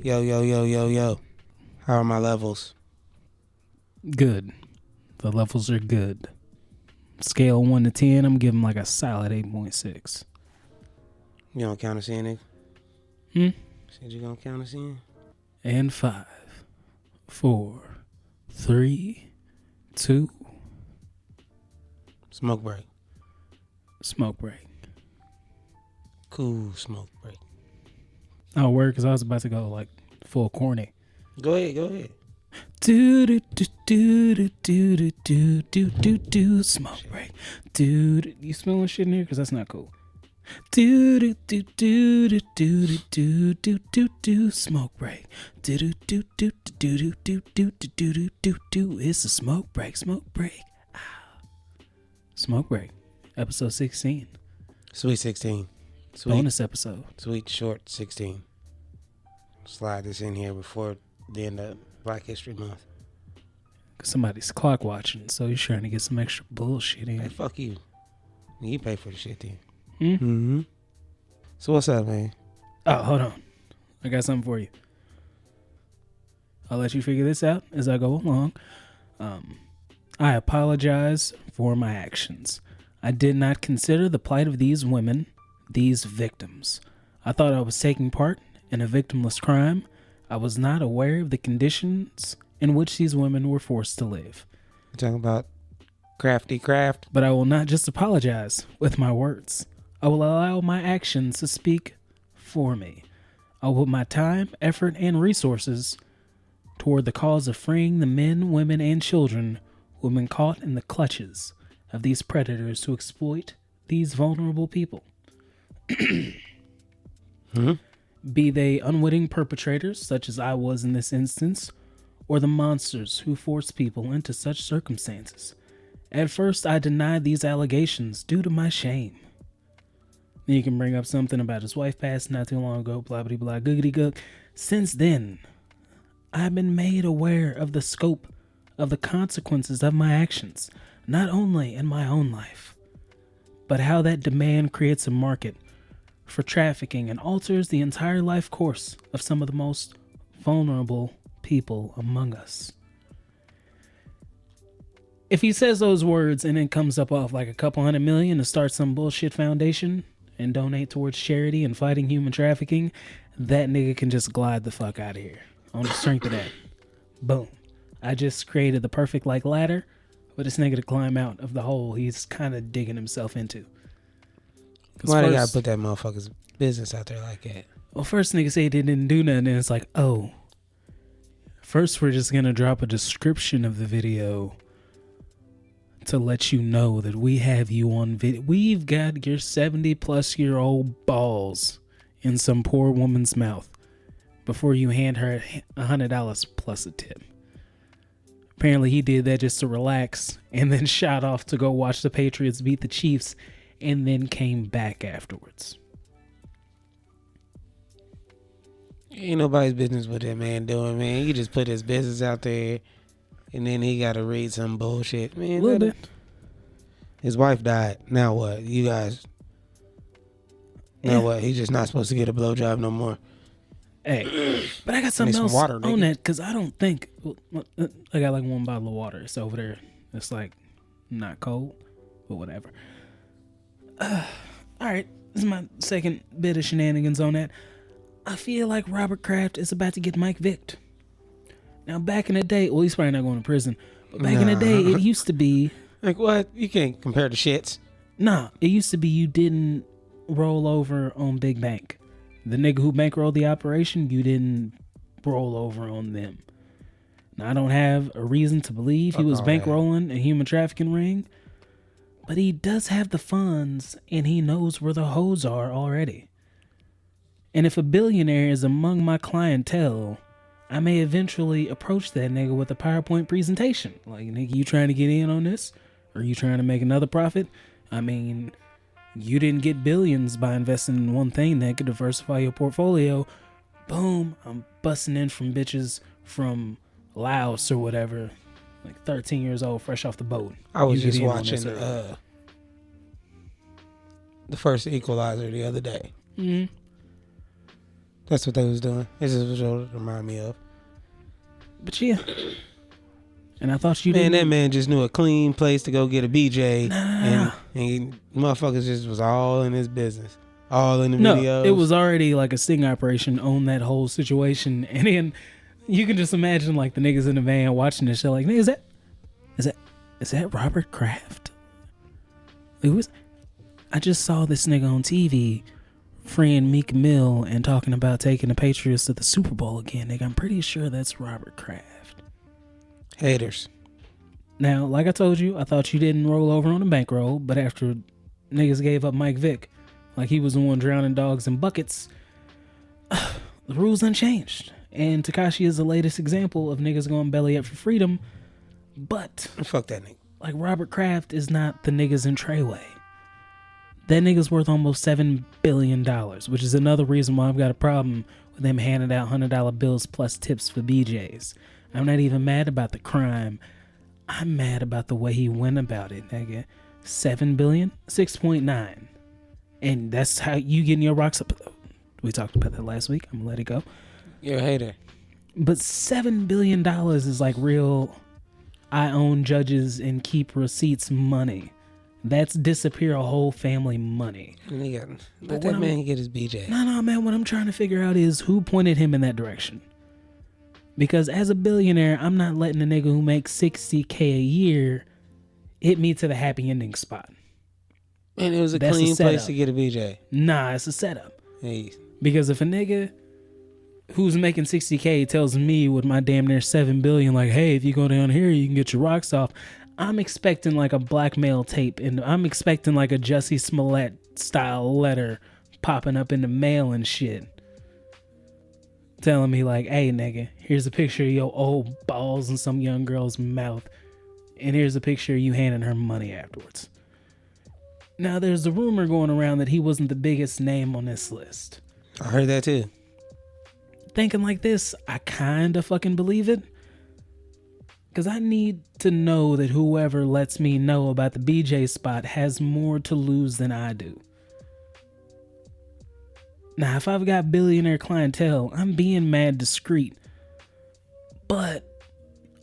Yo, yo, yo, yo, yo. How are my levels? Good. The levels are good. Scale 1 to 10, I'm giving like a solid 8.6. You don't count us in, nigga? Said you gonna count us in? And 5, 4, 3, 2. Smoke break. Smoke break. Cool smoke break. Oh, word, because I was about to go like full corny. Go ahead. Do do do do do do do do do do smoke break. Do you smelling shit in here? Because that's not cool. Do do do do do do do do do do smoke break. Do do do do do do do do do do do do. It's a smoke break. Smoke break. Smoke break. Episode 16. Sweet 16. Sweet, Bonus episode. Sweet short 16. Slide this in here before the end of Black History Month. Cause somebody's clock watching, so he's trying to get some extra bullshit in. Hey, fuck you. You pay for the shit then. Hmm? So what's up, man? Oh, hold on. I got something for you. I'll let you figure this out as I go along. I apologize for my actions. I did not consider the plight of these women, these victims. I thought I was taking part in a victimless crime. I was not aware of the conditions in which these women were forced to live. You're talking about Crafty Kraft? But I will not just apologize with my words. I will allow my actions to speak for me. I will put my time, effort, and resources toward the cause of freeing the men, women, and children who have been caught in the clutches of these predators who exploit these vulnerable people. Be they unwitting perpetrators, such as I was in this instance, or the monsters who force people into such circumstances. At first, I denied these allegations due to my shame. Then you can bring up something about his wife passed not too long ago, blah, blah, blah, googity gook. Since then, I've been made aware of the scope of the consequences of my actions, not only in my own life, but how that demand creates a market for trafficking and alters the entire life course of some of the most vulnerable people among us. If he says those words and then comes up off like a couple $100 million to start some bullshit foundation and donate towards charity and fighting human trafficking, that nigga can just glide the fuck out of here. On the strength of that. Boom. I just created the perfect like ladder for this nigga to climb out of the hole he's kind of digging himself into. Why they gotta put that motherfucker's business out there like that? Well, first nigga say they didn't do nothing, and it's like, oh. First, we're just gonna drop a description of the video to let you know that we have you on video. We've got your 70-plus-year-old balls in some poor woman's mouth before you hand her $100 plus a tip. Apparently, he did that just to relax and then shot off to go watch the Patriots beat the Chiefs and then came back afterwards. Ain't nobody's business what that man doing, man. He just put his business out there, and then he got to read some bullshit, man. A little bit. His wife died. Now what? You guys. Now what? He's just not supposed to get a blowjob no more. Hey, but I got something else water, on that because I don't think I got like one bottle of water. It's over there. It's like not cold, but whatever. All right, this is my second bit of shenanigans on that. I feel like Robert Kraft is about to get Mike Vicked. Now, back in the day, well, he's probably not going to prison, but back in the day, it used to be... Like what? You can't compare the shits. Nah, it used to be you didn't roll over on Big Bank. The nigga who bankrolled the operation, you didn't roll over on them. Now, I don't have a reason to believe he was bankrolling a human trafficking ring, but he does have the funds, and he knows where the hoes are already. And if a billionaire is among my clientele, I may eventually approach that nigga with a PowerPoint presentation. Like, nigga, you trying to get in on this? Or you trying to make another profit? I mean, you didn't get billions by investing in one thing that could diversify your portfolio. Boom, I'm busting in from bitches from Laos or whatever, like 13 years old, fresh off the boat. I was just watching the first Equalizer the other day. Mm-hmm. That's what they was doing. This is what it remind me of. But yeah. And I thought you man, didn't. that man just knew a clean place to go get a BJ. Nah. And motherfuckers just was all in his business. All in the No, videos. it was already like a sting operation on that whole situation. And then you can just imagine like the niggas in the van watching this shit like, nigga, is that Robert Kraft? I just saw this nigga on TV freeing Meek Mill and talking about taking the Patriots to the Super Bowl again. Nigga, I'm pretty sure that's Robert Kraft. Haters. Now, like I told you, I thought you didn't roll over on a bankroll, but after niggas gave up Mike Vick, like he was the one drowning dogs in buckets, the rules unchanged. And Tekashi is the latest example of niggas going belly up for freedom, but fuck that nigga. Like Robert Kraft is not the niggas in Treyway. That nigga's worth almost $7 billion, which is another reason why I've got a problem with them handing out $100 bills plus tips for BJs. I'm not even mad about the crime. I'm mad about the way he went about it, nigga. $7 billion? 6.9. And that's how you getting your rocks up. We talked about that last week. I'm gonna let it go. You're a hater. But $7 billion is like real I own judges and keep receipts money. That's disappear a whole family money. Yeah, let that man get his BJ. No, man. What I'm trying to figure out is who pointed him in that direction. Because as a billionaire, I'm not letting a nigga who makes $60K a year hit me to the happy ending spot. And it was a clean place to get a BJ. Nah, it's a setup. Hey. Because if a nigga who's making $60K tells me with my damn near $7 billion, like, hey, if you go down here, you can get your rocks off. I'm expecting like a blackmail tape, and I'm expecting like a Jussie Smollett style letter popping up in the mail and shit. Telling me like, hey nigga, here's a picture of your old balls in some young girl's mouth. And here's a picture of you handing her money afterwards. Now there's a rumor going around that he wasn't the biggest name on this list. I heard that too. Thinking like this, I kinda fucking believe it. Because I need to know that whoever lets me know about the BJ spot has more to lose than I do. Now, if I've got billionaire clientele, I'm being mad discreet. But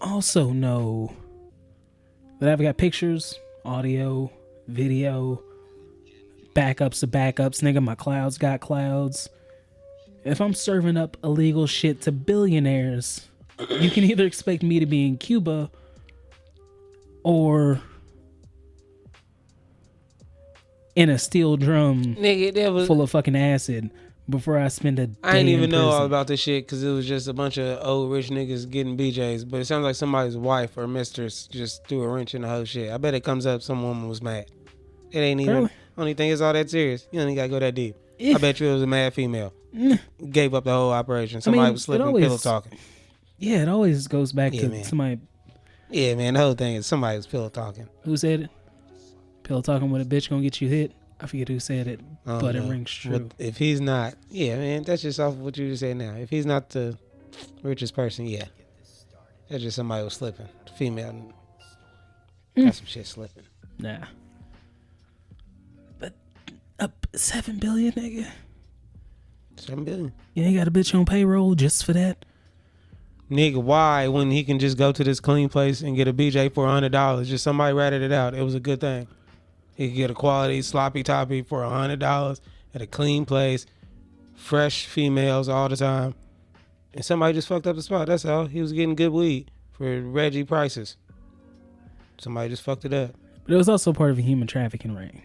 also know that I've got pictures, audio, video, backups of backups. Nigga, my clouds got clouds. If I'm serving up illegal shit to billionaires, you can either expect me to be in Cuba or in a steel drum full of fucking acid before I spend a day I didn't even in know prison. all about this shit because it was just a bunch of old rich niggas getting BJs. But it sounds like somebody's wife or mistress just threw a wrench in the whole shit. I bet it comes up some woman was mad. It ain't even. Really? Only thing is all that serious. You don't even gotta go that deep. Yeah. I bet you it was a mad female. Gave up the whole operation. Somebody was slipping pillow talking. Yeah, it always goes back to man. somebody. Yeah, man. The whole thing is somebody was pillow talking. Who said it? Pillow talking with a bitch gonna get you hit. I forget who said it, but it rings true. Well, if he's not, yeah, man, that's just off of what you just said now. If he's not the richest person, yeah. That's just somebody was slipping. The female got some shit slipping. Nah. But up $7 billion, nigga. $7 billion. You ain't got a bitch on payroll just for that? Nigga, why when he can just go to this clean place and get a BJ for $100? Just somebody ratted it out. It was a good thing. He could get a quality sloppy toppy for $100 at a clean place, fresh females all the time, and somebody just fucked up the spot. That's all. He was getting good weed for Reggie prices. Somebody just fucked it up. But it was also part of a human trafficking ring,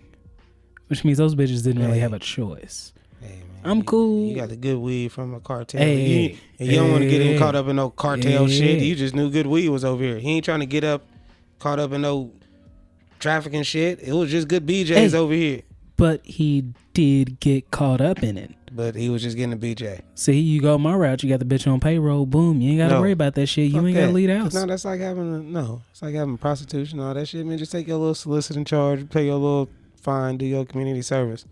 which means those bitches didn't really have a choice. Hey, man, I'm cool. You got the good weed from a cartel. Hey, you don't want to get him caught up in no cartel shit. Hey. You just knew good weed was over here. He ain't trying to get caught up in no trafficking shit. It was just good BJs over here. But he did get caught up in it. But he was just getting a BJ. See, you go my route. You got the bitch on payroll. Boom. You ain't got to worry about that shit. You ain't got to lead out. No, that's like having it's like having prostitution, all that shit, man. Just take your little soliciting charge, pay your little fine, do your community service.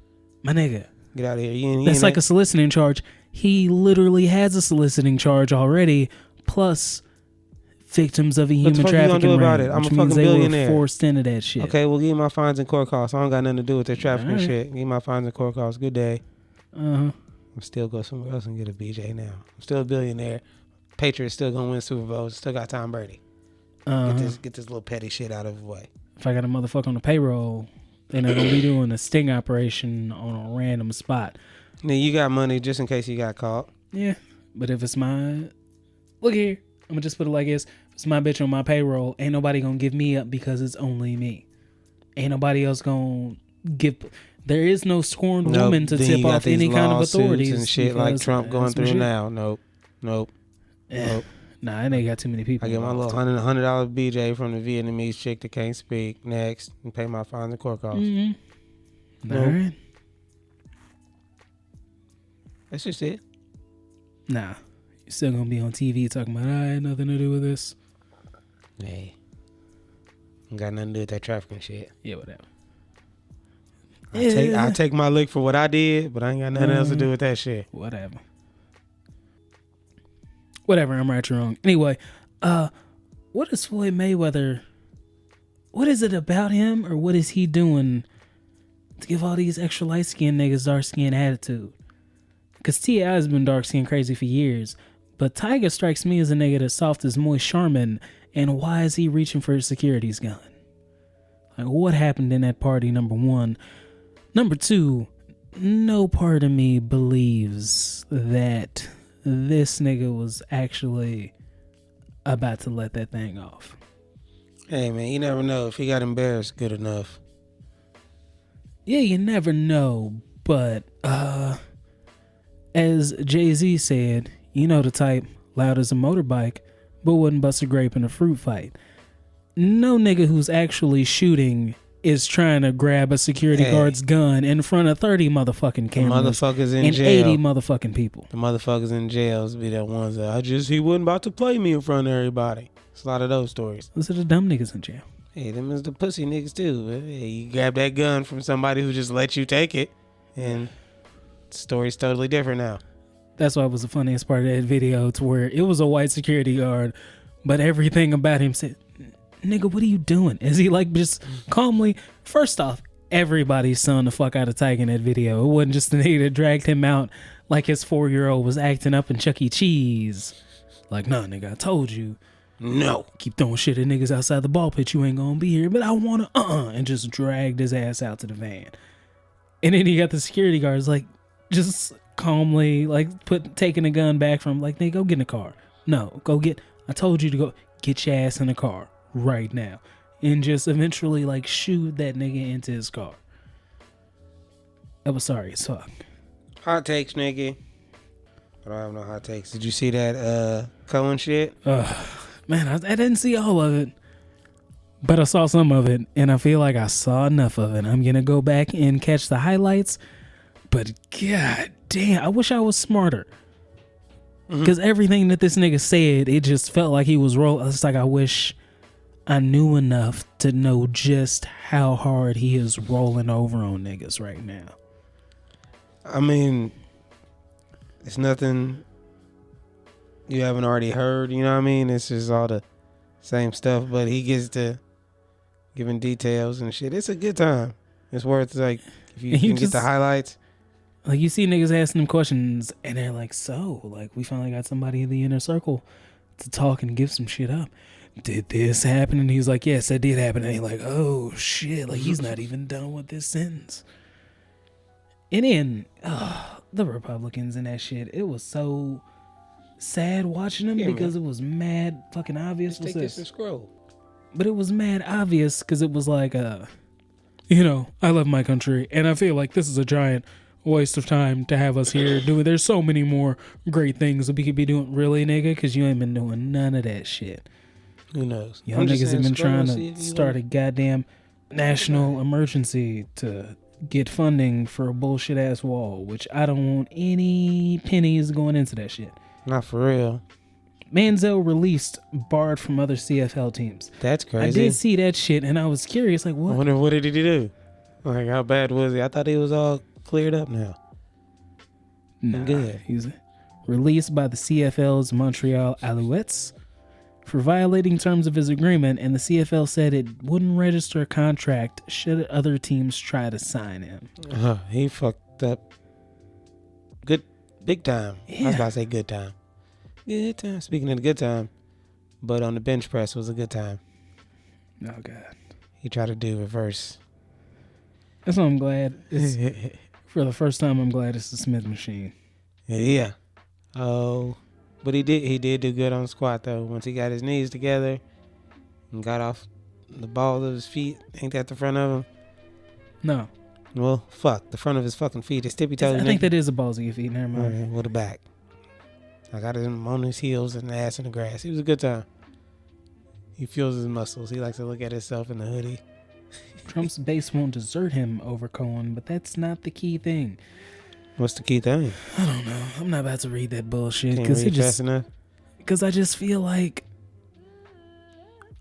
My nigga. Get out of here. That's like a soliciting charge. He literally has a soliciting charge already, plus victims of a human trafficking ring, about it? I'm which a means fucking they billionaire. were forced into that shit. Okay, well, give me my fines and court costs. I don't got nothing to do with that trafficking shit. Give me my fines and court costs. Good day. Uh-huh. I'm still go somewhere else and get a BJ now. I'm still a billionaire. Patriots still gonna win Super Bowls. Still got Tom Brady. Get this little petty shit out of the way. If I got a motherfucker on the payroll, then I'm gonna be doing a sting operation on a random spot. Then you got money just in case you got caught. Yeah, but if it's my, look here, I'm gonna just put it like this: if it's my bitch on my payroll, ain't nobody gonna give me up because it's only me. Ain't nobody else gonna give. There is no scorned woman to tip off any kind of authorities and shit like Trump going through now. Nope. Nah, I ain't got too many people. I get my little $100 BJ from the Vietnamese chick that can't speak next and pay my fines and court costs. Mm-hmm. All right. That's just it. Nah, you're still gonna be on TV talking about I had nothing to do with this. Hey, ain't got nothing to do with that trafficking shit. Yeah, whatever. I take my lick for what I did, but I ain't got nothing else to do with that shit. Whatever, I'm right, you're wrong. Anyway, what is Floyd Mayweather? What is it about him, or what is he doing to give all these extra light-skinned niggas dark-skinned attitude? Because T.I. has been dark-skinned crazy for years, but Tiger strikes me as a nigga that's soft as Moist Charmin, and why is he reaching for his security's gun? Like, what happened in that party, number one? Number two, no part of me believes that this nigga was actually about to let that thing off. Hey, man, you never know. If he got embarrassed good enough. Yeah, you never know. But, as Jay-Z said, you know the type, loud as a motorbike, but wouldn't bust a grape in a fruit fight. No nigga who's actually shooting is trying to grab a security guard's gun in front of 30 motherfucking cameras. The motherfuckers in and jail. 80 motherfucking people. The motherfuckers in jails be the ones that he wasn't about to play me in front of everybody. It's a lot of those stories. Those are the dumb niggas in jail. Hey, them is the pussy niggas too. Hey, you grab that gun from somebody who just let you take it, and the story's totally different now. That's why it was the funniest part of that video, to where it was a white security guard, but everything about him said, nigga, what are you doing? Is he like just calmly? First off, everybody's son the fuck out of Tiger in that video. It wasn't just the nigga that dragged him out like his 4-year-old was acting up in Chuck E. Cheese. Like, nah, nigga, I told you. No. Keep throwing shit at niggas outside the ball pit. You ain't gonna be here. But I wanna, and just dragged his ass out to the van. And then he got the security guards, like, just calmly, like, taking the gun back from him, like, nigga, go get in the car. No, I told you to go get your ass in the car right now. And just eventually, like, shoot that nigga into his car. I was sorry as fuck. Hot takes, nigga. I don't have no hot takes. Did you see that Cohen shit? Man, I didn't see all of it. But I saw some of it, and I feel like I saw enough of it. I'm going to go back and catch the highlights. But god damn, I wish I was smarter. Because everything that this nigga said, it just felt like he was rolling. It's like I wish I knew enough to know just how hard he is rolling over on niggas right now. I mean, it's nothing you haven't already heard, you know what I mean? It's just all the same stuff, but he gets to giving details and shit. It's a good time. It's worth, like, if you can get the highlights. Like, you see niggas asking them questions, and they're like, so, like, we finally got somebody in the inner circle to talk and give some shit up. Did this happen? And he's like, yes, that did happen. And he's like, oh, shit. Like, he's not even done with this sentence. And then, the Republicans and that shit, it was so sad watching them because it was mad fucking obvious. Take this and scroll. But it was mad obvious because it was like, you know, I love my country, and I feel like this is a giant waste of time to have us here doing. There's so many more great things that we could be doing. Really, nigga? Because you ain't been doing none of that shit. Who knows? Y'all niggas have been trying to start a goddamn national emergency to get funding for a bullshit ass wall, which I don't want any pennies going into that shit. Not for real. Manzel released, barred from other CFL teams. That's crazy. I did see that shit, and I was curious, like, what? I wonder, what did he do? Like, how bad was he? I thought he was all cleared up now. Nah, good. He's released by the CFL's Montreal Alouettes for violating terms of his agreement, and the CFL said it wouldn't register a contract should other teams try to sign him. He fucked up. Good Big time. I was Yeah. about to say good time. Good time. Speaking of the good time, but on the bench press was a good time. Oh God. He tried to do reverse. That's why I'm glad. For the first time, I'm glad it's the Smith machine. Yeah. Oh, but he did do good on the squat though. Once he got his knees together and got off the ball of his feet. Ain't that the front of him? No. Well, fuck. The front of his fucking feet. His tippy toes. I think that is a balls of your feet. Never mind. Okay, with the back. I got him on his heels and the ass in the grass. It was a good time. He feels his muscles. He likes to look at himself in the hoodie. Trump's base won't desert him over Cohen, but that's not the key thing. What's the key thing? I don't know. I'm not about to read that bullshit Can't because read fast enough. I just feel like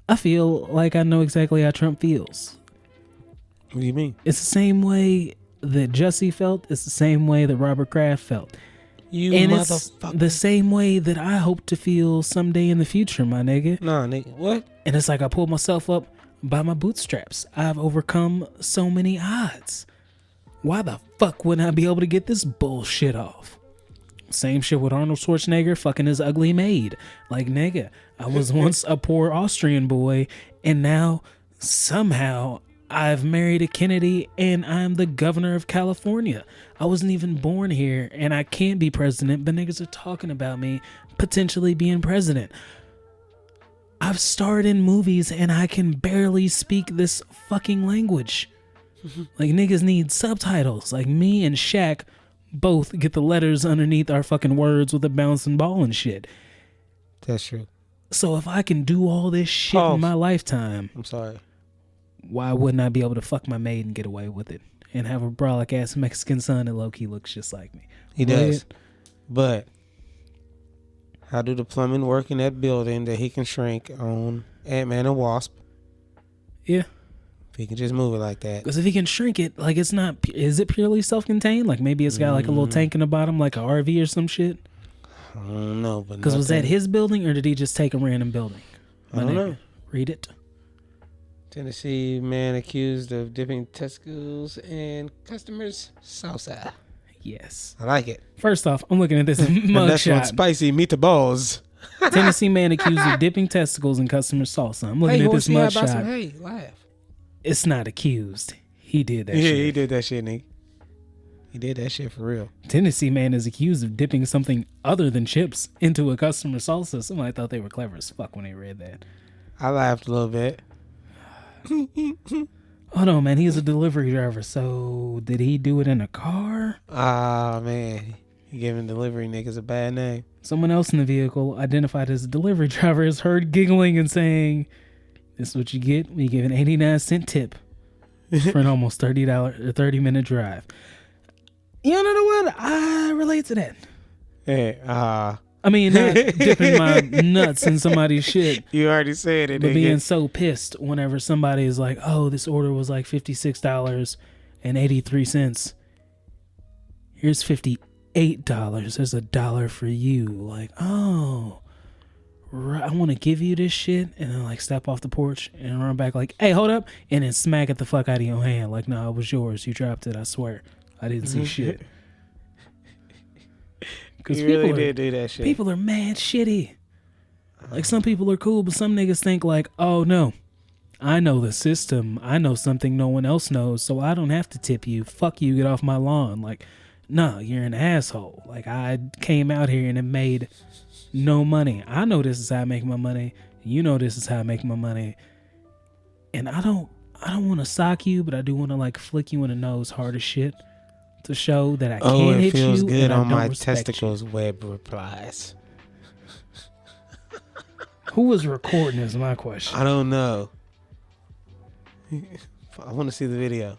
I know exactly how Trump feels. What do you mean? It's the same way that Jussie felt. It's the same way that Robert Kraft felt. You and motherfucker. It's the same way that I hope to feel someday in the future, my nigga. Nah, nigga. What? And it's like I pulled myself up by my bootstraps. I've overcome so many odds. Why the fuck wouldn't I be able to get this bullshit off? Same shit with Arnold Schwarzenegger fucking his ugly maid. Like, nigga, I was once a poor Austrian boy, and now somehow I've married a Kennedy and I'm the governor of California. I wasn't even born here and I can't be president, but niggas are talking about me potentially being president. I've starred in movies and I can barely speak this fucking language. Like, niggas need subtitles. Like, me and Shaq both get the letters underneath our fucking words with a bouncing ball and shit. That's true. So if I can do all this shit in my lifetime, I'm sorry. why wouldn't I be able to fuck my maid and get away with it? And have a brolic ass Mexican son that low-key looks just like me. He does. But how do the plumbing work in that building that he can shrink on Ant-Man and Wasp? Yeah. If he can just move it like that. Because if he can shrink it, like, it's not, is it purely self-contained? Like, maybe it's got like a little tank in the bottom, like a RV or some shit? I don't know. Because was that his building or did he just take a random building? I don't know. Read it. Tennessee man accused of dipping testicles in customers' salsa. Yes. I like it. First off, I'm looking at this And that's one mugshot. spicy meatballs. Tennessee man accused of dipping testicles in customer salsa. I'm looking at this mugshot. Hey, laugh. It's not accused. He did that shit. Yeah, he did that shit, nigga. He did that shit for real. Tennessee man is accused of dipping something other than chips into a customer salsa. Somebody thought they were clever as fuck when they read that. I laughed a little bit. Hold on, man. He's a delivery driver. So did he do it in a car? Ah, man. He giving delivery niggas a bad name. Someone else in the vehicle, identified as a delivery driver, is heard giggling and saying, "This is what you get when you give an 89-cent tip for an almost $30-minute drive." You know what? I relate to that. Hey, I mean, not dipping my nuts in somebody's shit, you already said it. but being nigga. so pissed whenever somebody is like, "Oh, this order was like $56.83. Here's $58. There's $1 for you." Like, oh, right, I want to give you this shit, and then like step off the porch and run back like, "Hey, hold up," and then smack it the fuck out of your hand. Like, no, it was yours. You dropped it. I swear, I didn't see shit. Because You really did do that shit. People are mad shitty. Like, some people are cool, but some niggas think like, "Oh no, I know the system. I know something no one else knows, so I don't have to tip you. Fuck you, get off my lawn." Like, no, you're an asshole. Like, I came out here and it made no money. I know this is how I make my money. You know this is how I make my money. And I don't want to sock you, but I do want to like flick you in the nose hard as shit to show that I can't hit you. Oh, it feels good and I on don't my respect testicles. Web replies. you. Who was recording is my question. I don't know. I want to see the video.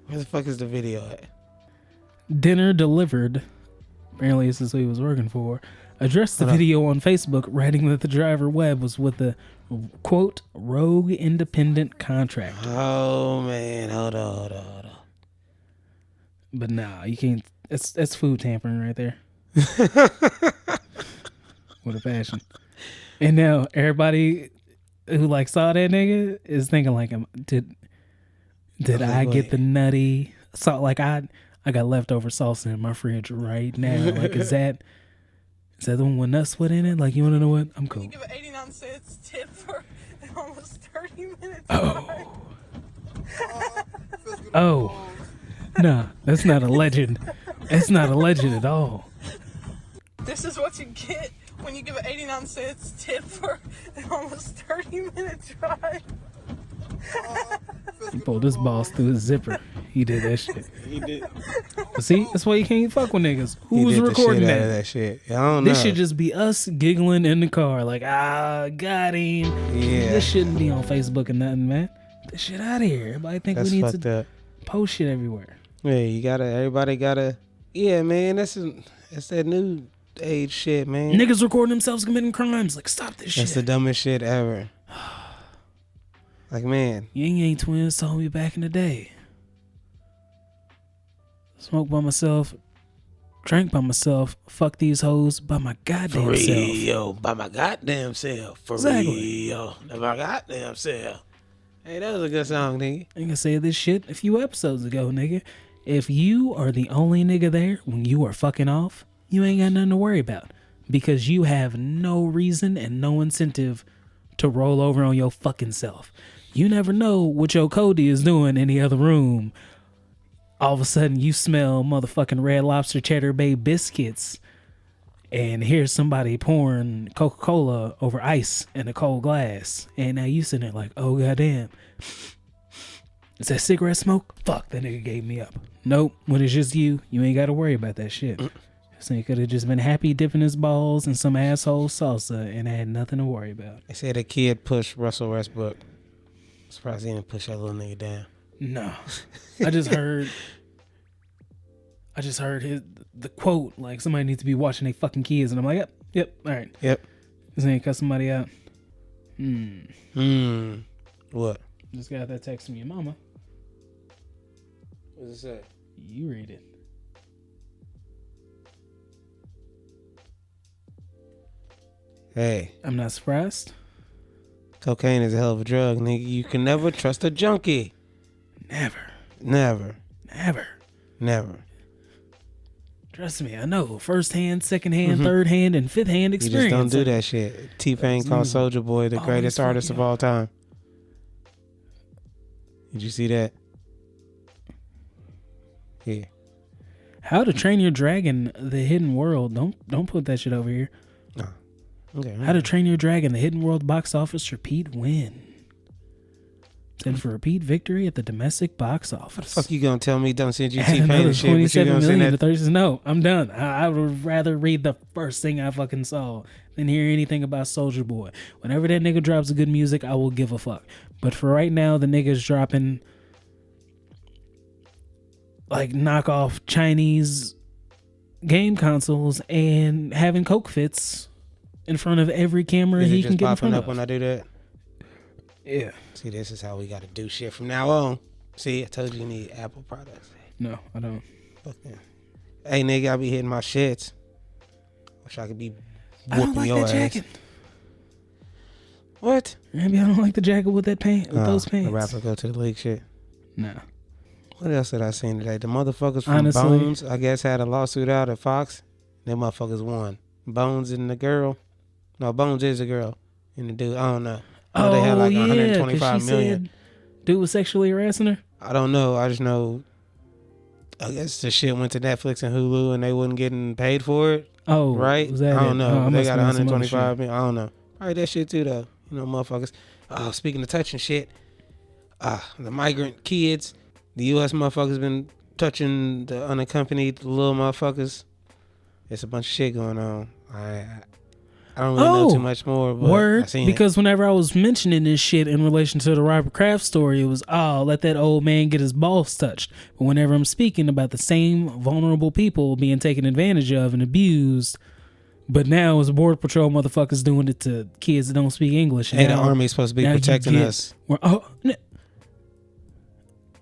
Where the fuck is the video at? Dinner delivered. Apparently this is who he was working for. Addressed the video on Facebook, writing that the driver Webb was with the quote rogue independent contractor. Oh man, hold on. But nah, you can't. That's food tampering right there. With a passion. And now everybody who like saw that nigga is thinking like, did I get the nutty? So like I I got leftover salsa in my fridge right now. Like, is that the one with nuts put in it? Like, you want to know what? I'm cool. You give an 89 cents tip for an almost 30 minutes. Oh. Nah, that's not a legend. That's not a legend at all. This is what you get when you give an 89 cents tip for an almost 30-minute drive. He pulled this boss through his zipper. He did that shit. He did. But see, that's why you can't fuck with niggas. He Who's did recording the shit out of that? that shit. I don't know. This should just be us giggling in the car, like, got him. Yeah. This shouldn't be on Facebook or nothing, man. Get this shit out of here. Everybody think That's we need fucked to up. post shit everywhere. Yeah, everybody gotta. Yeah, man, that's that new age shit, man. Niggas recording themselves committing crimes. Like, stop this shit. That's the dumbest shit ever. Like, man. Ying Yang Twins told me back in the day. Smoke by myself, drank by myself, fuck these hoes by my goddamn self. Real, by my goddamn self. For Exactly. real, by my goddamn self. Hey, that was a good song, nigga. I can say this shit a few episodes ago, nigga. If you are the only nigga there when you are fucking off, you ain't got nothing to worry about. Because you have no reason and no incentive to roll over on your fucking self. You never know what your Cody is doing in the other room. All of a sudden, you smell motherfucking Red Lobster Cheddar Bay biscuits, and here's somebody pouring Coca-Cola over ice in a cold glass. And now you sitting there like, oh, goddamn. Is that cigarette smoke? Fuck, that nigga gave me up. Nope, when it's just you ain't got to worry about that shit. So he could have just been happy dipping his balls in some asshole salsa and had nothing to worry about. They said a kid pushed Russell Westbrook. Surprised he didn't push that little nigga down. No. I just heard the quote, like, somebody needs to be watching their fucking kids. And I'm like, yep, all right. Yep. This ain't cut somebody out. What? Just got that text from your mama. What does it say? You read it. Hey, I'm not surprised. cocaine is a hell of a drug, nigga. You can never trust a junkie. Never. Never. Trust me, I know. First hand, second hand, third hand, and fifth hand You experience. just don't do that shit. T-Pain called Soulja Boy the greatest artist of all time. Did you see that? Yeah. How to Train Your Dragon: The Hidden World. Don't put that shit over here. No. Okay. How to Train Your Dragon: The Hidden World box office repeat win. It's in for repeat victory at the domestic box office. Fuck you gonna tell me don't send you Add T-Pain another and shit, but you 27 gonna send million to that? 30. No, I'm done. I would rather read the first thing I fucking saw than hear anything about Soulja Boy. Whenever that nigga drops good music, I will give a fuck. But for right now, the nigga's dropping like knockoff Chinese game consoles and having coke fits in front of every camera Is it he just can get in popping front up of. when I do that? Yeah. See, this is how we gotta do shit from now on. See, I told you you need Apple products. No, I don't. Fuck yeah. Hey, nigga, I be hitting my shits. Wish I could be I don't whooping like your that ass. jacket. What? Maybe I don't like the jacket with that pants. With those pants. The rapper go to the league shit. Nah. What else did I seen today? The motherfuckers from Honestly. Bones, I guess, had a lawsuit out at Fox. Them motherfuckers won. Bones and the girl. No, Bones is a girl. And the dude, I don't know. Oh, they had like yeah, 125 she million. said dude was sexually harassing her. I don't know. I just know. I guess the shit went to Netflix and Hulu and they wasn't getting paid for it. Oh, Right? Was that I don't it? know. Oh, I They must got have been some other 125 million. I don't know. Probably that shit too, though. You know, motherfuckers. Speaking of touching shit, the migrant kids, the U.S. motherfuckers been touching the unaccompanied little motherfuckers. There's a bunch of shit going on. I don't really know too much more, but I word. seen Because whenever I was mentioning this shit in relation to the Robert Kraft story, it was, let that old man get his balls touched. But whenever I'm speaking about the same vulnerable people being taken advantage of and abused, but now it's Border Patrol motherfuckers doing it to kids that don't speak English. Hey, the Army's supposed to be protecting us.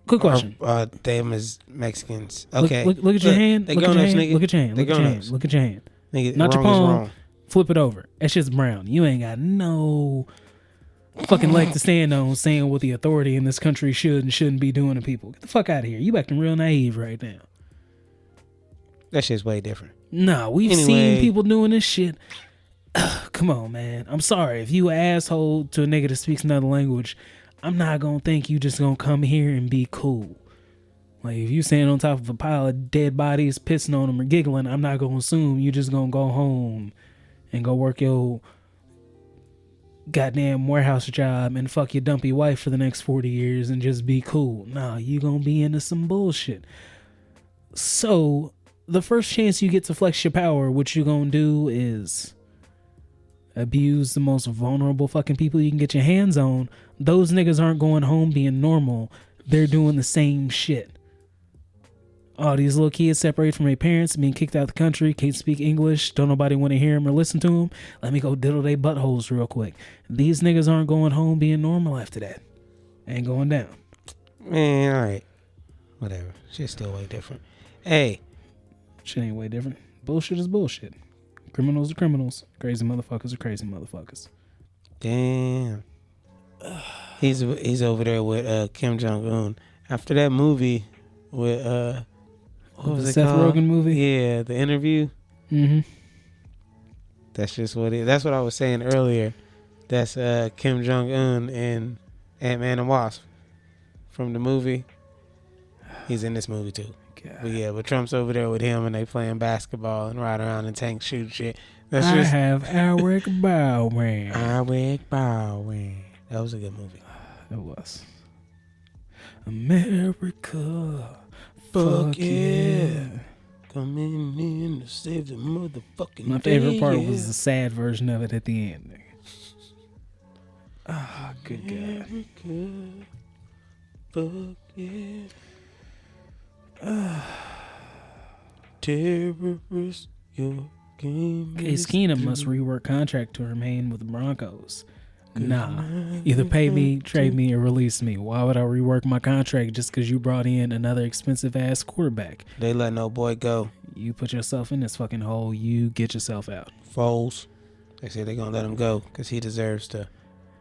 Quick question. Them as Mexicans. Okay. Look at your hand. They Look at grown your ups, hand. nigga. Look at your hand. They Look at your grown hand. ups. Look at your hand. Nigga, Not your wrong is palm. wrong. Flip it over. That shit's brown. You ain't got no fucking leg to stand on saying what the authority in this country should and shouldn't be doing to people. Get the fuck out of here. You acting real naive right now. That shit's way different. Nah, we've Anyway. seen people doing this shit. Come on, man. I'm sorry. If you an asshole to a nigga that speaks another language, I'm not gonna think you just gonna come here and be cool. Like, if you stand on top of a pile of dead bodies, pissing on them or giggling, I'm not gonna assume you just gonna go home and go work your goddamn warehouse job and fuck your dumpy wife for the next 40 years and just be cool. Nah, you gonna be into some bullshit. So, the first chance you get to flex your power, what you gonna do is abuse the most vulnerable fucking people you can get your hands on. Those niggas aren't going home being normal. They're doing the same shit. All these little kids separated from their parents, being kicked out the country, can't speak English, don't nobody want to hear them or listen to them. Let me go diddle their buttholes real quick. These niggas aren't going home being normal after that. Ain't going down. Man, all right. Whatever. Shit's still way different. Hey. Shit ain't way different. Bullshit is bullshit. Criminals are criminals. Crazy motherfuckers are crazy motherfuckers. Damn. He's over there with Kim Jong-un. After that movie with what was the it Seth called? Rogen movie? Yeah, The Interview. Mm-hmm. That's just what it. That's what I was saying earlier. That's Kim Jong-un and Ant-Man and Wasp from the movie. He's in this movie too. God. But yeah, but Trump's over there with him and they playing basketball and ride around and tank shoot shit. That's I just have Eric Bauman. Eric Baldwins. That was a good movie. It was. America. Fuck yeah. Coming in to save the motherfucking My favorite part day, was the sad version of it at the end. Ah, good God. America. Fuck yeah. Terrorists, your game Case is Keenum through. must rework contract to remain with the Broncos. Nah. Either pay me, trade me, or release me. Why would I rework my contract just because you brought in another expensive ass quarterback? They let no boy go. You put yourself in this fucking hole, you get yourself out. Foles. They say they're going to let him go because he deserves to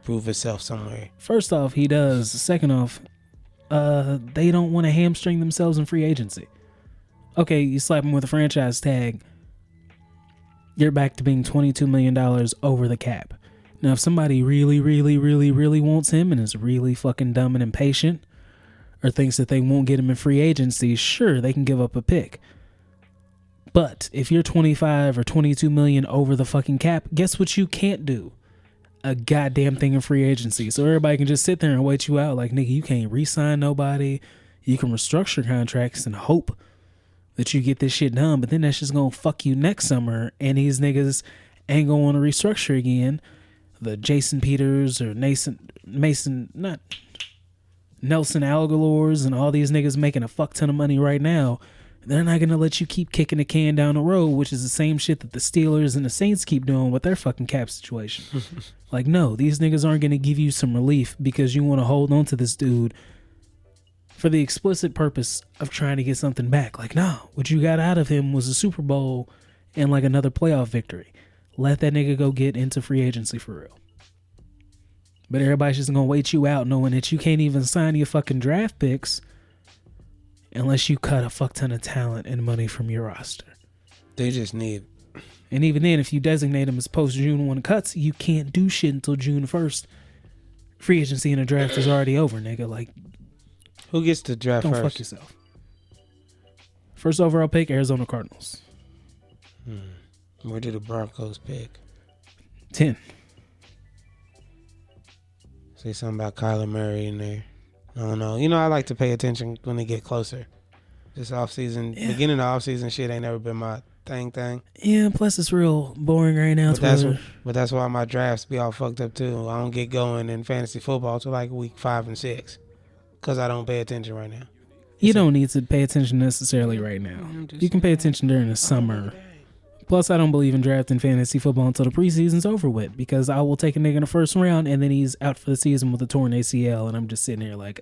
prove himself somewhere. First off, he does. Second off, they don't want to hamstring themselves in free agency. Okay, you slap him with a franchise tag, you're back to being $22 million over the cap. Now, if somebody really, really, really, really wants him and is really fucking dumb and impatient, or thinks that they won't get him in free agency, sure, they can give up a pick. But if you're 25 or 22 million over the fucking cap, guess what you can't do? A goddamn thing in free agency. So everybody can just sit there and wait you out. Like, nigga, you can't re-sign nobody. You can restructure contracts and hope that you get this shit done, but then that's just gonna fuck you next summer, and these niggas ain't gonna want to restructure again. The Jason Peters or Nelson Aguilars and all these niggas making a fuck ton of money right now, they're not gonna let you keep kicking the can down the road, which is the same shit that the Steelers and the Saints keep doing with their fucking cap situation. Like, no, these niggas aren't gonna give you some relief because you want to hold on to this dude for the explicit purpose of trying to get something back. Like, no, what you got out of him was a Super Bowl and like another playoff victory. Let that nigga go get into free agency for real. But everybody's just gonna wait you out knowing that you can't even sign your fucking draft picks unless you cut a fuck ton of talent and money from your roster. They just need. And even then, if you designate them as post-June 1 cuts, you can't do shit until June 1st. Free agency and the draft is already over, nigga. Like, Who gets to draft don't first? fuck yourself. First overall pick, Arizona Cardinals. Where did the Broncos pick? 10. Say something about Kyler Murray in there. I don't know. You know, I like to pay attention when they get closer. This offseason, beginning of offseason shit ain't never been my thing. Yeah, plus it's real boring right now. But that's why my drafts be all fucked up too. I don't get going in fantasy football till like week 5 and 6 because I don't pay attention right now. You don't need to pay attention necessarily right now. You can pay attention during the summer. Plus, I don't believe in drafting fantasy football until the preseason's over with, because I will take a nigga in the first round and then he's out for the season with a torn ACL, and I'm just sitting here like,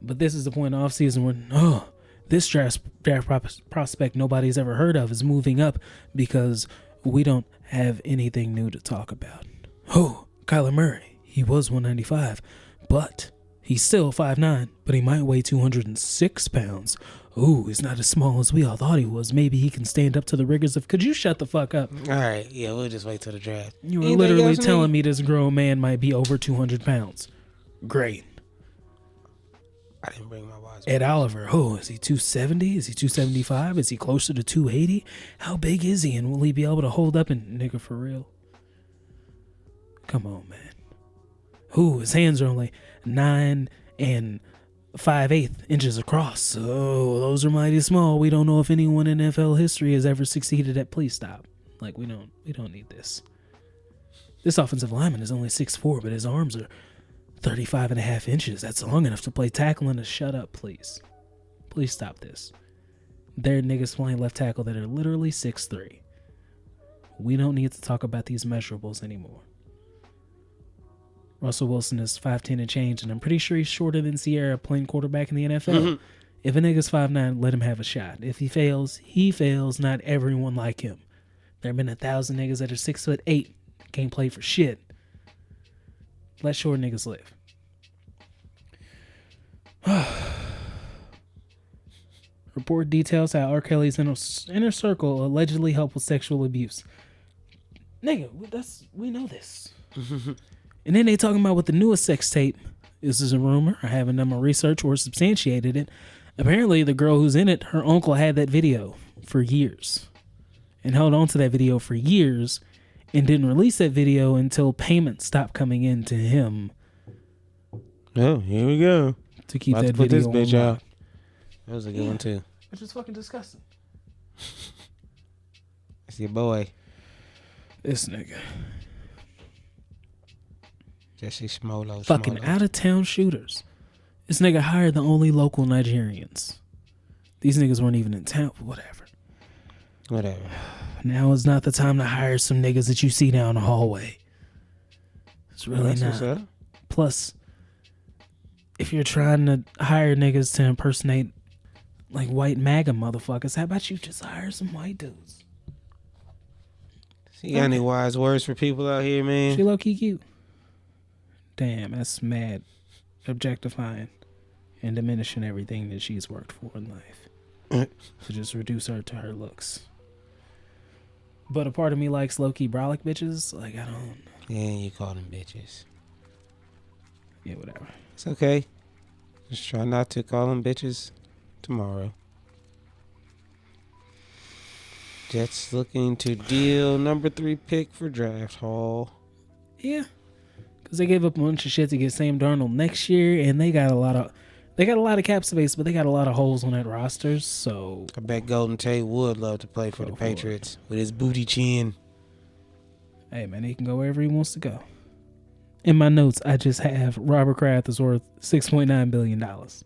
But this is the point of offseason where, this draft prospect nobody's ever heard of is moving up because we don't have anything new to talk about. Oh, Kyler Murray, he was 195, but He's still 5'9", but he might weigh 206 pounds. Ooh, he's not as small as we all thought he was. Maybe he can stand up to the rigors of... Could you shut the fuck up? All right, yeah, we'll just wait till the draft. You were Anything literally else, telling nigga? me this grown man might be over 200 pounds. Great. I didn't bring my wise. Ed Oliver, oh, is he 270? Is he 275? Is he closer to 280? How big is he, and will he be able to hold up and... Nigga, for real? Come on, man. Ooh, his hands are only 9 and 5/8 inches across. Oh, those are mighty small. We don't know if anyone in NFL history has ever succeeded at... Please stop. Like, we don't need this. This offensive lineman is only 6'4", but his arms are 35.5 inches. That's long enough to play tackle in a... Shut up, please. Please stop this. There are niggas playing left tackle that are literally 6'3". We don't need to talk about these measurables anymore. Russell Wilson is 5'10" and change, and I'm pretty sure he's shorter than Sierra playing quarterback in the NFL. Mm-hmm. If a nigga's 5'9", let him have a shot. If he fails, he fails. Not everyone like him. There have been 1,000 niggas that are 6'8", can't play for shit. Let short niggas live. Report details how R. Kelly's inner circle allegedly helped with sexual abuse. Nigga, we know this. And then they talking about with the newest sex tape. This is a rumor. I haven't done my research or substantiated it. Apparently, the girl who's in it, her uncle had that video for years. And held on to that video for years. And didn't release that video until payments stopped coming in to him. Oh, here we go. To keep About that to put video this bitch online. out. That was a good one, too. Which is fucking disgusting. It's your boy. This nigga. Jesse Smolo. Fucking out-of-town shooters. This nigga hired the only local Nigerians. These niggas weren't even in town. Whatever. Now is not the time to hire some niggas that you see down the hallway. It's really not. Plus, if you're trying to hire niggas to impersonate like white MAGA motherfuckers, how about you just hire some white dudes? You got any wise words for people out here, man? She low-key cute. Damn, that's mad objectifying and diminishing everything that she's worked for in life. To just reduce her to her looks. But a part of me likes low-key brolic bitches. Like, I don't... Yeah, you call them bitches. Yeah, whatever. It's okay. Just try not to call them bitches tomorrow. Jets looking to deal number 3 pick for draft haul. Yeah. Because they gave up a bunch of shit to get Sam Darnold next year, and they got a lot of cap space, but they got a lot of holes on that roster, so... I bet Golden Tate would love to play for the Patriots with his booty chin. Hey, man, he can go wherever he wants to go. In my notes, I just have Robert Kraft is worth $6.9 billion. Oh,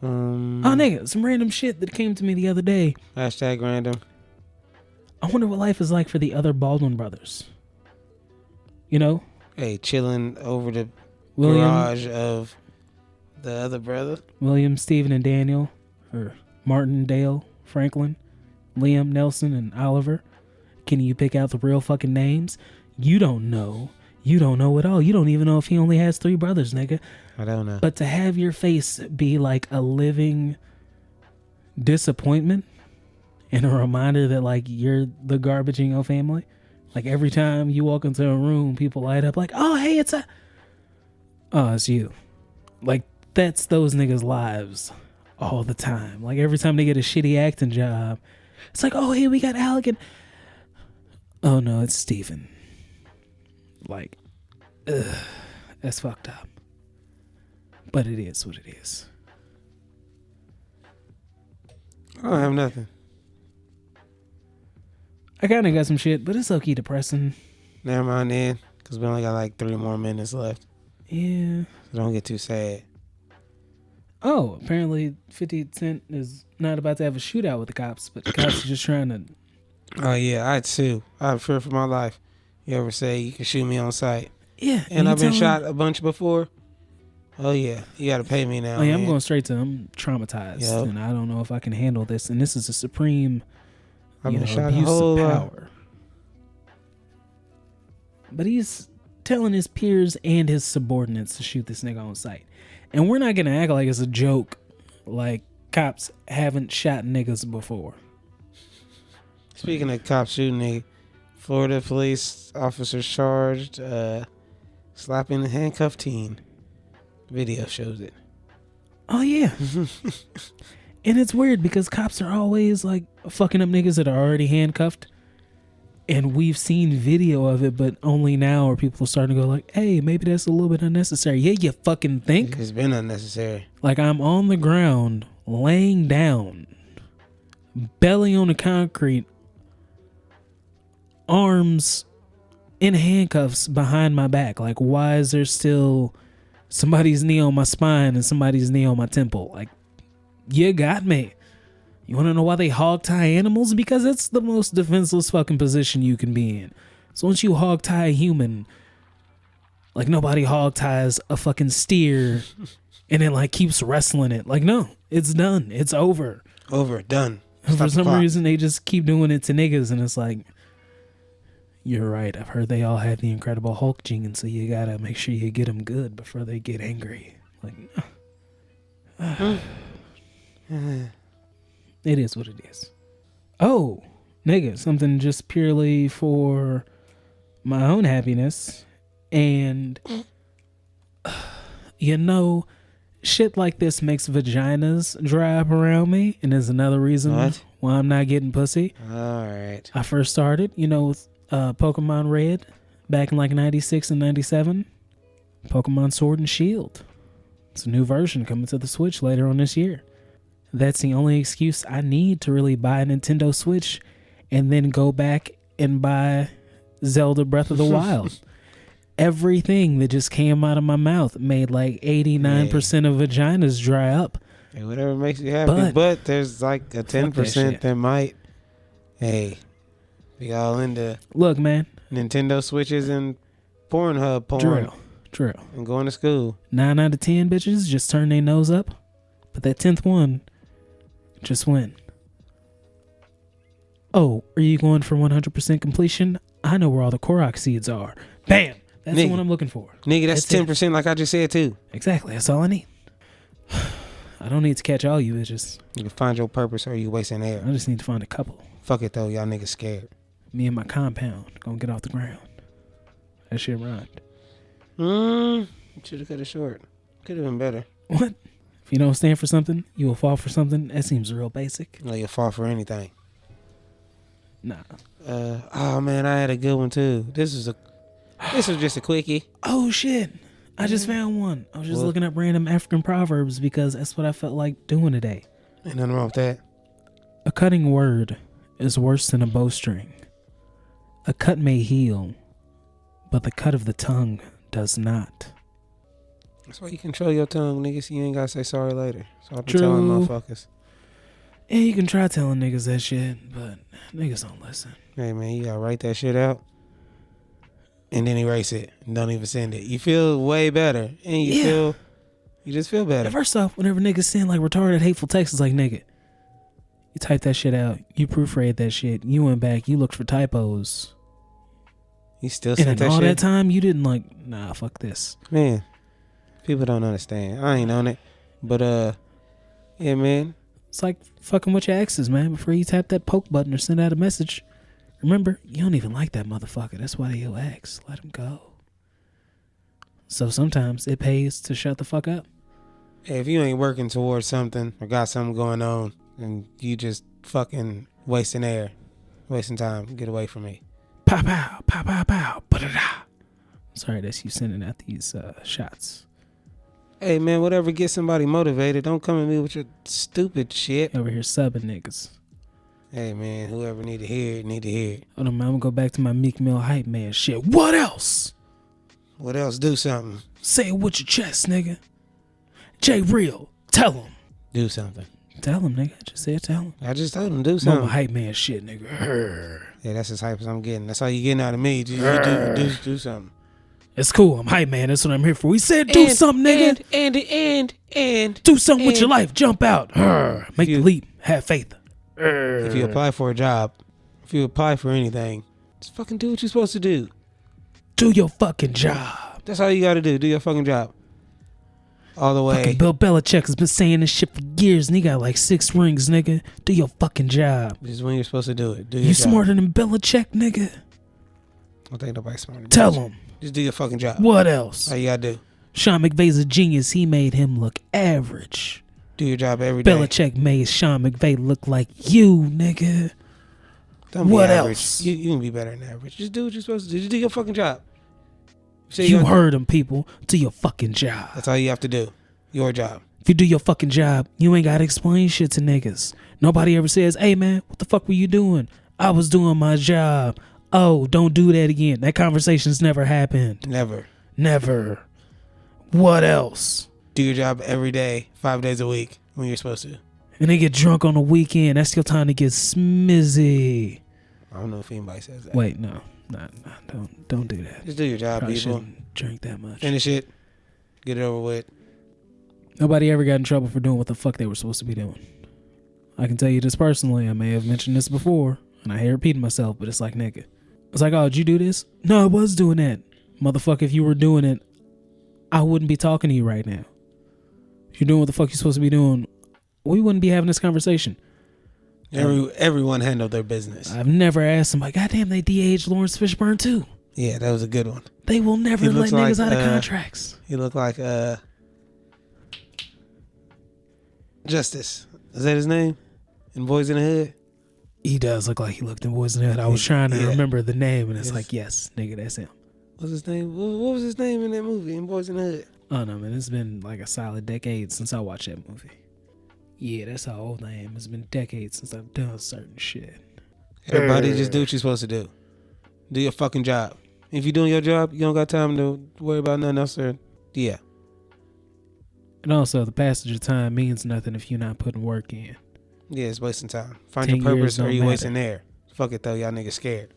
nigga, some random shit that came to me the other day. Hashtag random. I wonder what life is like for the other Baldwin brothers. You know? Hey, chilling over the William, garage of the other brother. William, Stephen, and Daniel. Or Martin, Dale, Franklin, Liam, Nelson, and Oliver. Can you pick out the real fucking names? You don't know. You don't know at all. You don't even know if he only has 3 brothers, nigga. I don't know. But to have your face be like a living disappointment and a reminder that like you're the garbage in your family. Like every time you walk into a room, people light up like, oh, hey, it's you. Like that's those niggas' lives all the time. Like every time they get a shitty acting job, it's like, oh, hey, we got Alec and... Oh, no, it's Steven. Like, ugh, that's fucked up. But it is what it is. I don't have nothing. I kind of got some shit, but it's low-key depressing. Never mind then, because we only got like 3 more minutes left. Yeah. So don't get too sad. Oh, apparently 50 Cent is not about to have a shootout with the cops, but the cops are just trying to... Oh, yeah, I'd sue. I'd fear for my life. You ever say you can shoot me on sight? Yeah. And I've been shot a bunch before. Oh, yeah. You got to pay me now. Oh, yeah, man. I'm going straight to... I'm traumatized, Yep. and I don't know if I can handle this. And this is a supreme... I've been shot a abuse whole of lot. power. But he's telling his peers and his subordinates to shoot this nigga on sight. And we're not gonna act like it's a joke, like cops haven't shot niggas before. Speaking of cops shooting, nigga, Florida police officers charged slapping a handcuffed teen. Video shows it. Oh yeah. And it's weird because cops are always like fucking up niggas that are already handcuffed. And we've seen video of it, but only now are people starting to go like, hey, maybe that's a little bit unnecessary. Yeah, you fucking think? It's been unnecessary. Like, I'm on the ground, laying down, belly on the concrete, arms in handcuffs behind my back. Like, why is there still somebody's knee on my spine and somebody's knee on my temple? Like, you got me. You want to know why they hog tie animals? Because it's the most defenseless fucking position you can be in. So once you hog tie a human, like nobody hog ties a fucking steer and then like keeps wrestling it. Like, no, it's done. It's over. Over, done. And for Stop the some clock. reason, they just keep doing it to niggas. And it's like, you're right. I've heard they all have the Incredible Hulk gene. So you got to make sure you get them good before they get angry. Like, it is what it is. Oh, nigga, something just purely for my own happiness. And, you know, shit like this makes vaginas dry up around me. And is another reason why I'm not getting pussy. All right. I first started, with Pokemon Red back in like 96 and 97. Pokemon Sword and Shield. It's a new version coming to the Switch later on this year. That's the only excuse I need to really buy a Nintendo Switch and then go back and buy Zelda Breath of the Wild. Everything that just came out of my mouth made like 89% of vaginas dry up. Hey, whatever makes you happy. But there's like a 10% that might. Hey, we all into. Look, man. Nintendo Switches and Pornhub porn. Drill. And going to school. 9 out of 10 bitches just turn their nose up. But that 10th one just went. Oh, are you going for 100% completion? I know where all the Korok seeds are. Bam! That's the one I'm looking for. Nigga, that's 10% like I just said too. Exactly. That's all I need. I don't need to catch all you bitches. You can find your purpose or you wasting air. I just need to find a couple. Fuck it though, y'all niggas scared. Me and my compound gonna get off the ground. That shit rhymed. Should have cut it short. Could have been better. What? If you don't stand for something, you will fall for something. That seems real basic. No, you'll fall for anything. Nah. Oh man, I had a good one too. This was just a quickie. Oh shit. I just found one. I was just looking up random African proverbs because that's what I felt like doing today. Ain't nothing wrong with that. A cutting word is worse than a bowstring. A cut may heal, but the cut of the tongue does not. That's why you control your tongue, niggas. You ain't gotta say sorry later. So I'll be telling motherfuckers. Yeah, you can try telling niggas that shit, but niggas don't listen. Hey man, you gotta write that shit out and then erase it and don't even send it. You feel way better, and you just feel better. And first off, whenever niggas send like retarded, hateful texts, it's like, nigga, you typed that shit out, you proofread that shit, you went back, you looked for typos. You still sent that shit? And all that time, you didn't like, nah, fuck this. Man, people don't understand. I ain't on it, but yeah, man. It's like fucking with your exes, man. Before you tap that poke button or send out a message, remember, you don't even like that motherfucker. That's why they your ex. Let him go. So sometimes it pays to shut the fuck up. Hey, if you ain't working towards something or got something going on and you just fucking wasting air, wasting time, get away from me. Pow, pow, pow, pow, pow, ba-da-da. Sorry, that's you sending out these shots. Hey, man, whatever gets somebody motivated, don't come at me with your stupid shit. Over here subbing niggas. Hey, man, whoever need to hear it, need to hear it. Hold on, man, I'm gonna go back to my Meek Mill hype man shit. What else? What else? Do something. Say it with your chest, nigga. J Real, tell him. Do something. Tell him, nigga. Just say it, tell him. I just told him, do something. Mama hype man shit, nigga. Yeah, that's as hype as I'm getting. That's all you getting out of me. Just do something. It's cool. I'm hype, man. That's what I'm here for. We said do something, nigga. And do something with your life. Jump out. Make the leap. Have faith. If you apply for a job, if you apply for anything, just fucking do what you're supposed to do. Do your fucking job. That's all you got to do. Do your fucking job. All the way. Fucking Bill Belichick has been saying this shit for years, and he got like 6 rings, nigga. Do your fucking job. This is when you're supposed to do it. Do your You job. smarter than Belichick, nigga? I don't think nobody's smarter than Tell you. him. Just do your fucking job. What else? All you got to do. Sean McVay's a genius. He made him look average. Do your job every day. Belichick made Sean McVay look like you, nigga. Don't be What average. else? You can be better than average. Just do what you're supposed to do. Just do your fucking job. You heard him, people. Do your fucking job. That's all you have to do. Your job. If you do your fucking job, you ain't gotta explain shit to niggas. Nobody ever says, hey man, what the fuck were you doing? I was doing my job. Oh, don't do that again. That conversation's never happened. Never. What else? Do your job every day, 5 days a week when you're supposed to. And they get drunk on the weekend. That's your time to get smizzy. I don't know if anybody says that. Wait, no. Don't do that. Just do your job, Probably people. shouldn't drink that much. Finish it. Get it over with. Nobody ever got in trouble for doing what the fuck they were supposed to be doing. I can tell you this personally. I may have mentioned this before, and I hate repeating myself, but it's like, nigga. It's like, oh, did you do this? No, I was doing that. Motherfucker, if you were doing it, I wouldn't be talking to you right now. If you're doing what the fuck you're supposed to be doing, we wouldn't be having this conversation. Everyone handled their business. I've never asked somebody, goddamn, they de-aged Lawrence Fishburne too. Yeah, that was a good one. They will never let niggas out of contracts. He looked like Justice. Is that his name? In Boys in the Hood? He does look like he looked in Boys in the Hood. I was trying to remember the name, and it's like, yes, nigga, that's him. What's his name? What was his name in that movie, in Boys in the Hood? Oh, no, man. It's been like a solid decade since I watched that movie. Yeah, that's how old I am. It's been decades since I've done certain shit. Everybody just do what you're supposed to do. Do your fucking job. If you're doing your job, you don't got time to worry about nothing else. Yeah. And also, the passage of time means nothing if you're not putting work in. Yeah, it's wasting time. Find your purpose or you wasting air. Fuck it, though. Y'all niggas scared.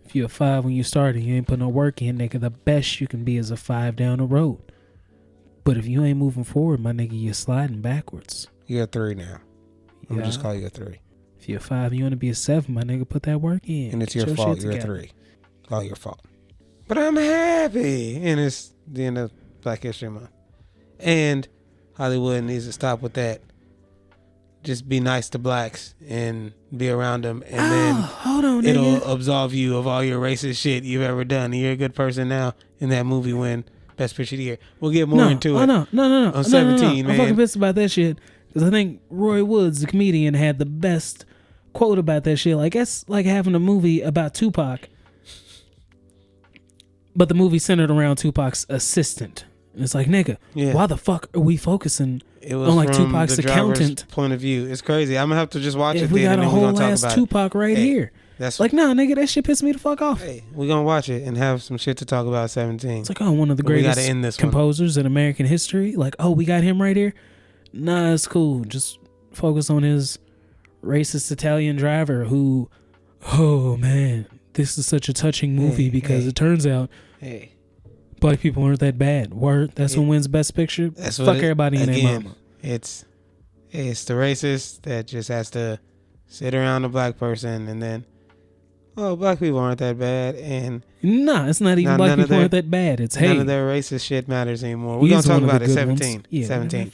If you're a 5 when you started, you ain't putting no work in, nigga. The best you can be is a 5 down the road. But if you ain't moving forward, my nigga, you're sliding backwards. You're a 3 now. I'm Yeah. gonna just call you a 3. If you're a 5 and you want to be a 7, my nigga, put that work in. And it's Get your fault. shit You're a together. 3. All your fault. But I'm happy. And it's the end of Black History Month. And Hollywood needs to stop with that. Just be nice to blacks and be around them. And then hold on, it'll nigga. absolve you of all your racist shit you've ever done. And you're a good person now. And that movie win Best Picture of the Year. We'll get more into it. No. On 17, man. I'm fucking pissed about that shit. Because I think Roy Woods, the comedian, had the best quote about that shit. Like, that's like having a movie about Tupac, but the movie centered around Tupac's assistant. And it's like, nigga, why the fuck are we focusing on like from Tupac's the driver's accountant point of view? It's crazy. I'm gonna have to just watch it. If we got then, a and then we're whole gonna ass talk about Tupac right here. That's like, nah, nigga, that shit pissed me the fuck off. Hey, we're gonna watch it and have some shit to talk about at 17. It's like, oh, one of the greatest composers in American history. Like, oh, we got him right here. Nah, it's cool. Just focus on his racist Italian driver who, oh man, this is such a touching movie because it turns out black people aren't that bad. Word, that's what wins Best Picture. Fuck everybody in their mama. It's the racist that just has to sit around a black person and then, oh, black people aren't that bad. And nah, it's not even black people aren't that bad. It's none of their racist shit matters anymore. We're gonna talk about it. 17. Yeah, 17.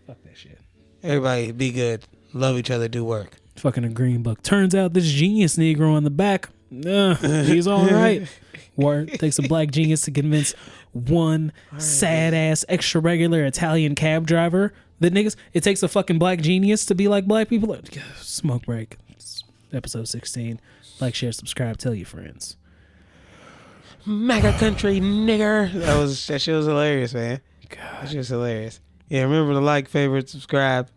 Fuck that shit. Everybody be good. Love each other. Do work. Fucking a green book. Turns out this genius Negro on the back, he's all right. Word. Takes a black genius to convince one sad ass extra regular Italian cab driver that niggas. It takes a fucking black genius to be like black people. Smoke break. It's episode 16. Like, share, subscribe, tell your friends. Mega country nigger. That shit was hilarious, man. God. That shit was hilarious. Yeah, remember to like, favorite, subscribe.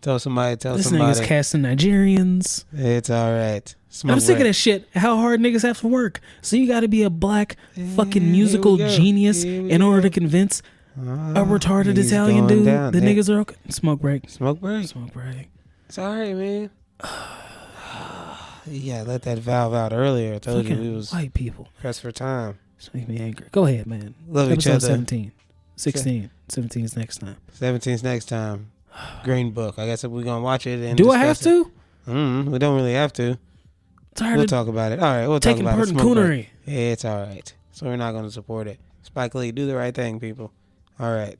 Tell somebody. This nigga's casting Nigerians. It's all right. I'm sick of that shit. How hard niggas have to work. So you got to be a black fucking musical genius in order to convince a retarded Italian dude that niggas are okay. Smoke break. Smoke break. Smoke break. It's all right, man. Yeah, let that valve out earlier. I told you we was white people pressed for time. Just make me angry. Go ahead, man. Love episode each other. 17. 16. 17's next time. 17's next time. Green Book. I guess we're gonna watch it and do I have to? We don't really have to. Tired We'll of talk about it. All right, we'll talk taking about part it. in Smoke break. coonery. Yeah, it's all right. So we're not going to support it. Spike Lee, do the right thing, people. All right.